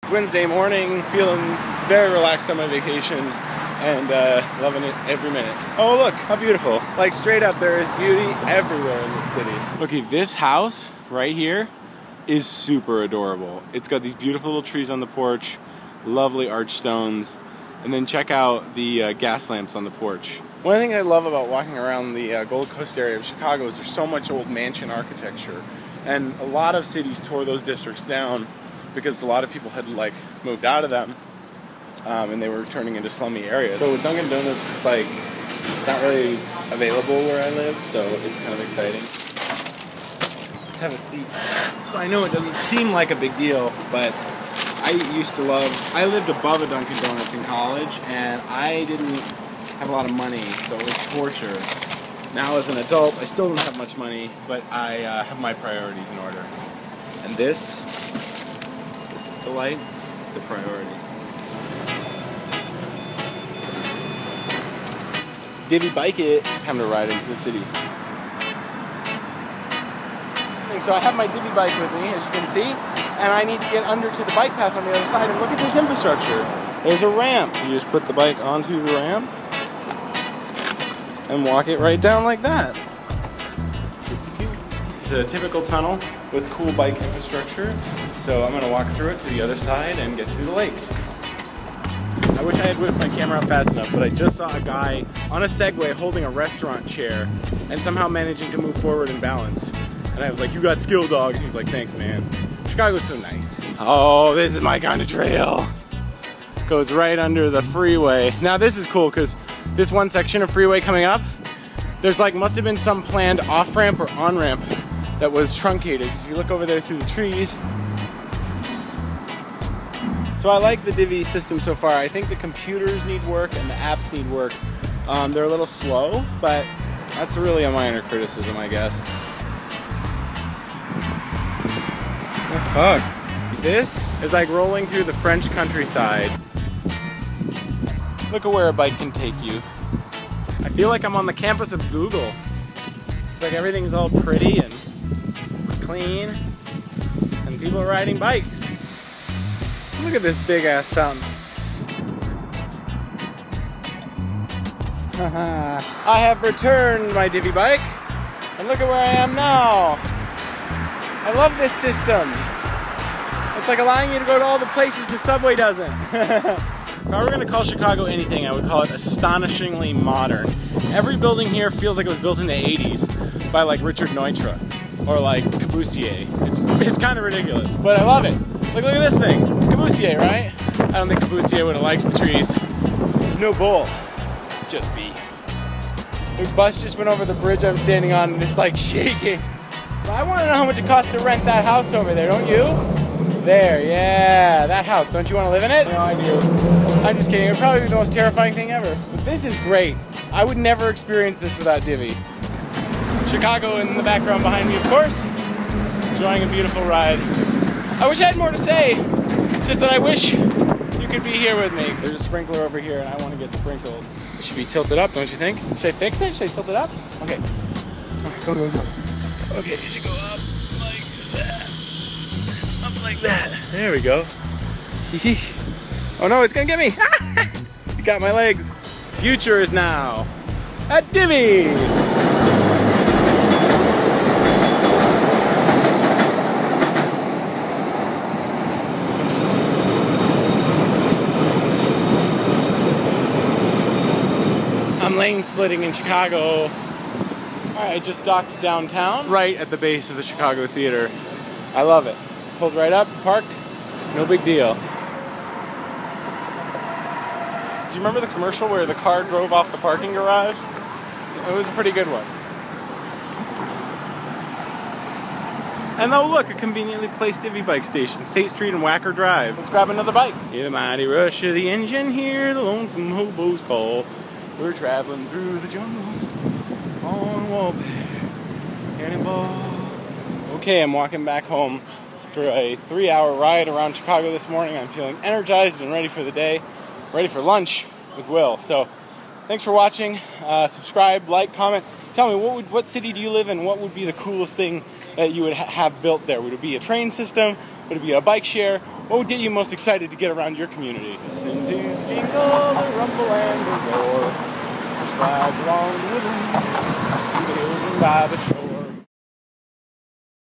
Wednesday morning, feeling very relaxed on my vacation and loving it every minute. Oh look, how beautiful. Like straight up, there is beauty everywhere in this city. Looky, this house right here is super adorable. It's got these beautiful little trees on the porch, lovely arch stones, and then check out the gas lamps on the porch. One thing I love about walking around the Gold Coast area of Chicago is there's so much old mansion architecture, and a lot of cities tore those districts down because a lot of people had like moved out of them, and they were turning into slummy areas. So with Dunkin Donuts, it's like, it's not really available where I live, so it's kind of exciting. Let's have a seat. So I know it doesn't seem like a big deal, but I lived above a Dunkin Donuts in college, and I didn't have a lot of money, so it was torture. Now as an adult, I still don't have much money, but I have my priorities in order. And this delight, it's a priority. Divvy bike it, time to ride into the city. So I have my Divvy bike with me, as you can see, and I need to get under to the bike path on the other side, and look at this infrastructure. There's a ramp. You just put the bike onto the ramp and walk it right down like that. It's a typical tunnel with cool bike infrastructure, so I'm gonna walk through it to the other side and get to the lake. I wish I had whipped my camera up fast enough, but I just saw a guy on a Segway holding a restaurant chair and somehow managing to move forward and balance. And I was like, "You got skill, dog." And he was like, "Thanks, man." Chicago's so nice. Oh, this is my kind of trail. Goes right under the freeway. Now this is cool because this one section of freeway coming up, there's like, must have been some planned off-ramp or on-ramp that was truncated. Because if you look over there through the trees. So I like the Divvy system so far. I think the computers need work and the apps need work. They're a little slow, but that's really a minor criticism, I guess. Oh, fuck. This is like rolling through the French countryside. Look at where a bike can take you. I feel like I'm on the campus of Google. It's like everything's all pretty and clean, and people are riding bikes. Look at this big ass fountain. I have returned my Divvy bike, and look at where I am now. I love this system. It's like allowing you to go to all the places the subway doesn't. If I were going to call Chicago anything, I would call it astonishingly modern. Every building here feels like it was built in the 80s by like Richard Neutra or like Corbusier. It's kind of ridiculous, but I love it. Look at this thing. Corbusier, right? I don't think Corbusier would have liked the trees. No bull, just beef. The bus just went over the bridge I'm standing on and it's like shaking. I want to know how much it costs to rent that house over there, don't you? There, yeah, that house. Don't you want to live in it? No, I do. I'm just kidding. It would probably be the most terrifying thing ever. But this is great. I would never experience this without Divvy. Chicago in the background behind me, of course. Enjoying a beautiful ride. I wish I had more to say. Just that I wish you could be here with me. There's a sprinkler over here and I want to get sprinkled. It should be tilted up, don't you think? Should I fix it? Should I tilt it up? Okay. Go, go, go. Okay, it should go up like that. Up like that. There we go. Oh no, it's gonna get me. You got my legs. Future is now at Divvy. I'm lane splitting in Chicago. Alright, I just docked downtown, right at the base of the Chicago Theater. I love it. Pulled right up, parked, no big deal. Do you remember the commercial where the car drove off the parking garage? It was a pretty good one. And oh look, a conveniently placed Divvy bike station, State Street and Wacker Drive. Let's grab another bike. Hear the mighty rush of the engine, hear the lonesome hobo's call. We're traveling through the jungle on Wabash Cannonball. Okay, I'm walking back home after a 3-hour ride around Chicago this morning. I'm feeling energized and ready for the day, ready for lunch with Will. So, thanks for watching. Subscribe, like, comment. Tell me, what city do you live in? What would be the coolest thing that you would have built there? Would it be a train system? Would it be a bike share? What would get you most excited to get around your community? Listen to the jingle, the rumble, and the roar. Which glides along the woodlands, through the hills and by the shore.